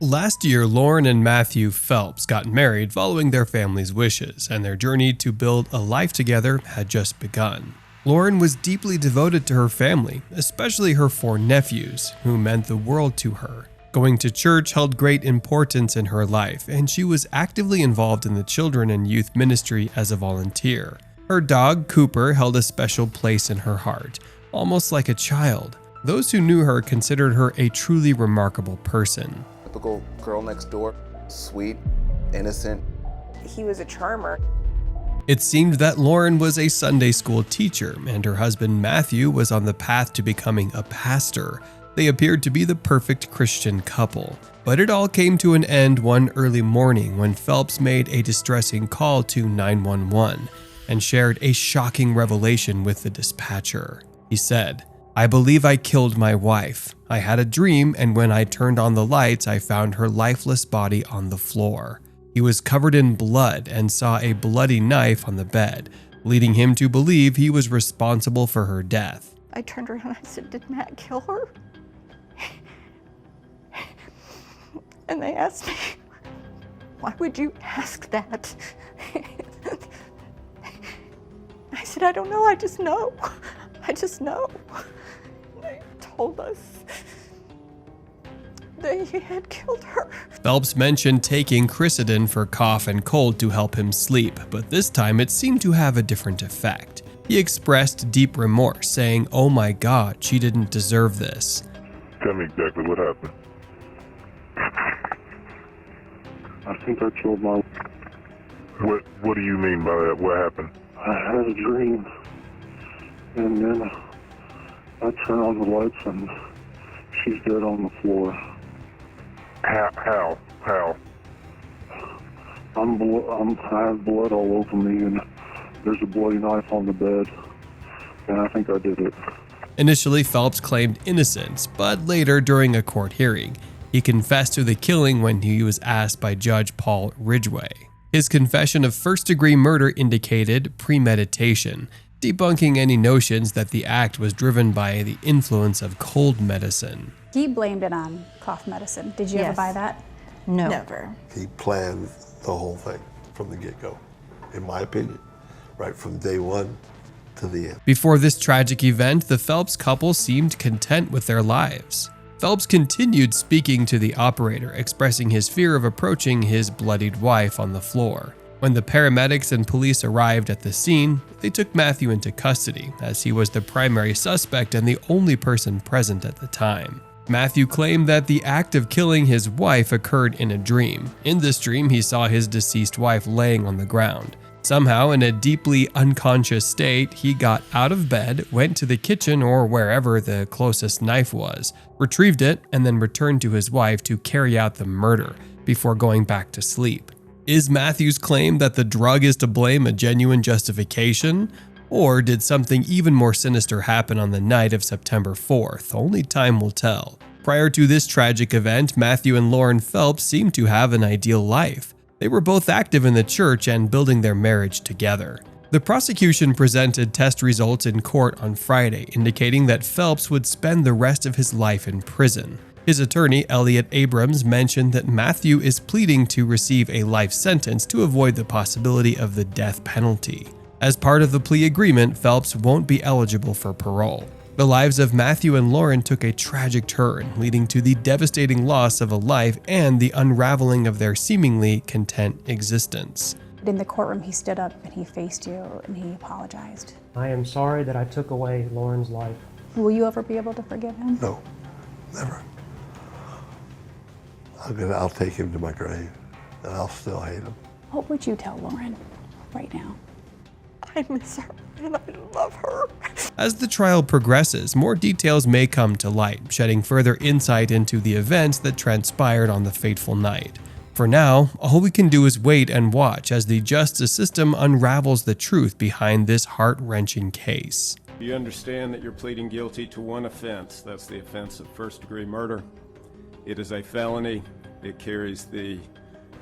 Last year, Lauren and Matthew Phelps got married following their family's wishes, and their journey to build a life together had just begun. Lauren was deeply devoted to her family, especially her 4 nephews, who meant the world to her. Going to church held great importance in her life, and she was actively involved in the children and youth ministry as a volunteer. Her dog, Cooper, held a special place in her heart, almost like a child. Those who knew her considered her a truly remarkable person. Typical girl next door, sweet, innocent. He was a charmer. It seemed that Lauren was a Sunday school teacher, and her husband Matthew was on the path to becoming a pastor. They appeared to be the perfect Christian couple. But it all came to an end one early morning when Phelps made a distressing call to 911 and shared a shocking revelation with the dispatcher. He said, "I believe I killed my wife. I had a dream, and when I turned on the lights, I found her lifeless body on the floor. He was covered in blood and saw a bloody knife on the bed, leading him to believe he was responsible for her death." I turned around and I said, "Did Matt kill her?" And they asked me, "Why would you ask that?" I said, "I don't know, I just know. I just know." They told us that he had killed her. Phelps mentioned taking Cricidin for cough and cold to help him sleep, but this time it seemed to have a different effect. He expressed deep remorse, saying, "Oh my God, she didn't deserve this." Tell me exactly what happened. I think I killed my... What do you mean by that? What happened? I had a dream, and then I turn on the lights and she's dead on the floor. How? I have blood all over me, and there's a bloody knife on the bed, and I think I did it. Initially, Phelps claimed innocence, but later, during a court hearing, he confessed to the killing when he was asked by Judge Paul Ridgway. His confession of first-degree murder indicated premeditation, debunking any notions that the act was driven by the influence of cold medicine. He blamed it on cough medicine. Did you ever Yes. buy that? No. Never. He planned the whole thing from the get-go, in my opinion, right from day one to the end. Before this tragic event, the Phelps couple seemed content with their lives. Phelps continued speaking to the operator, expressing his fear of approaching his bloodied wife on the floor. When the paramedics and police arrived at the scene, they took Matthew into custody, as he was the primary suspect and the only person present at the time. Matthew claimed that the act of killing his wife occurred in a dream. In this dream, he saw his deceased wife laying on the ground. Somehow, in a deeply unconscious state, he got out of bed, went to the kitchen or wherever the closest knife was, retrieved it, and then returned to his wife to carry out the murder before going back to sleep. Is Matthew's claim that the drug is to blame a genuine justification? Or did something even more sinister happen on the night of September 4th? Only time will tell. Prior to this tragic event, Matthew and Lauren Phelps seemed to have an ideal life. They were both active in the church and building their marriage together. The prosecution presented test results in court on Friday, indicating that Phelps would spend the rest of his life in prison. His attorney, Elliot Abrams, mentioned that Matthew is pleading to receive a life sentence to avoid the possibility of the death penalty. As part of the plea agreement, Phelps won't be eligible for parole. The lives of Matthew and Lauren took a tragic turn, leading to the devastating loss of a life and the unraveling of their seemingly content existence. In the courtroom, he stood up and he faced you and he apologized. "I am sorry that I took away Lauren's life." Will you ever be able to forgive him? No, never. I'll take him to my grave, and I'll still hate him. What would you tell Lauren right now? I miss her and I love her. As the trial progresses, more details may come to light, shedding further insight into the events that transpired on the fateful night. For now, all we can do is wait and watch as the justice system unravels the truth behind this heart-wrenching case. You understand that you're pleading guilty to one offense. That's the offense of first-degree murder. It is a felony. It carries the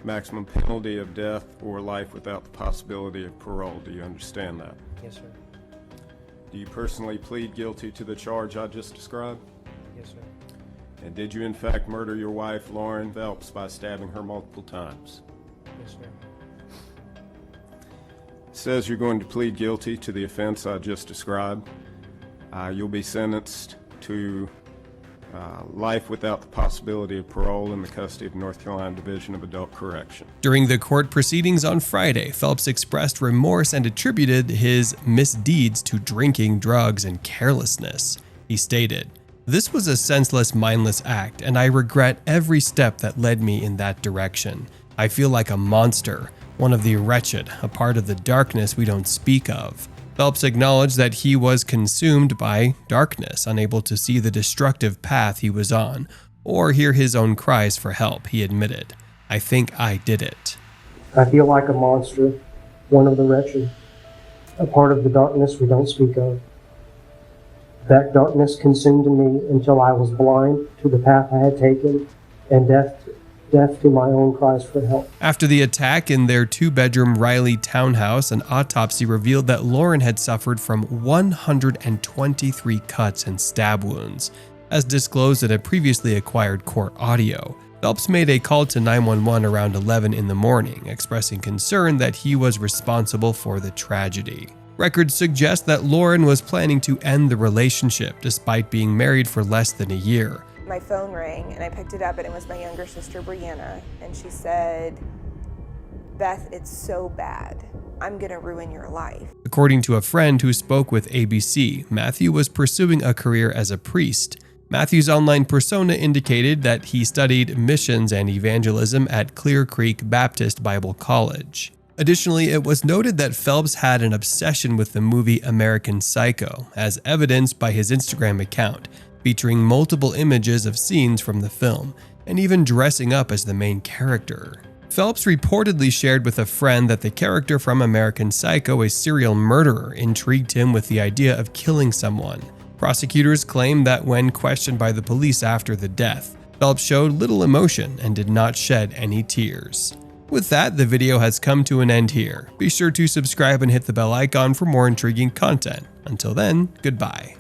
maximum penalty of death or life without the possibility of parole. Do you understand that? Yes, sir. Do you personally plead guilty to the charge I just described? Yes, sir. And did you in fact murder your wife, Lauren Phelps, by stabbing her multiple times? Yes, sir. It says you're going to plead guilty to the offense I just described. You'll be sentenced to life without the possibility of parole in the custody of North Carolina Division of Adult Correction. During the court proceedings on Friday, Phelps expressed remorse and attributed his misdeeds to drinking, drugs, and carelessness. He stated, "This was a senseless, mindless act, and I regret every step that led me in that direction. I feel like a monster, one of the wretched, a part of the darkness we don't speak of." Phelps acknowledged that he was consumed by darkness, unable to see the destructive path he was on, or hear his own cries for help. He admitted, "I think I did it." I feel like a monster, one of the wretched, a part of the darkness we don't speak of. That darkness consumed me until I was blind to the path I had taken and deaf to my own cries for help. After the attack in their two-bedroom Riley townhouse, an autopsy revealed that Lauren had suffered from 123 cuts and stab wounds, as disclosed in a previously acquired court audio. Phelps made a call to 911 around 11 in the morning, expressing concern that he was responsible for the tragedy. Records suggest that Lauren was planning to end the relationship despite being married for less than a year. My phone rang and I picked it up and it was my younger sister, Brianna, and she said, "Beth, it's so bad. I'm gonna ruin your life." According to a friend who spoke with ABC, Matthew was pursuing a career as a priest. Matthew's online persona indicated that he studied missions and evangelism at Clear Creek Baptist Bible College. Additionally, it was noted that Phelps had an obsession with the movie American Psycho, as evidenced by his Instagram account, featuring multiple images of scenes from the film, and even dressing up as the main character. Phelps reportedly shared with a friend that the character from American Psycho, a serial murderer, intrigued him with the idea of killing someone. Prosecutors claim that when questioned by the police after the death, Phelps showed little emotion and did not shed any tears. With that, the video has come to an end here. Be sure to subscribe and hit the bell icon for more intriguing content. Until then, goodbye.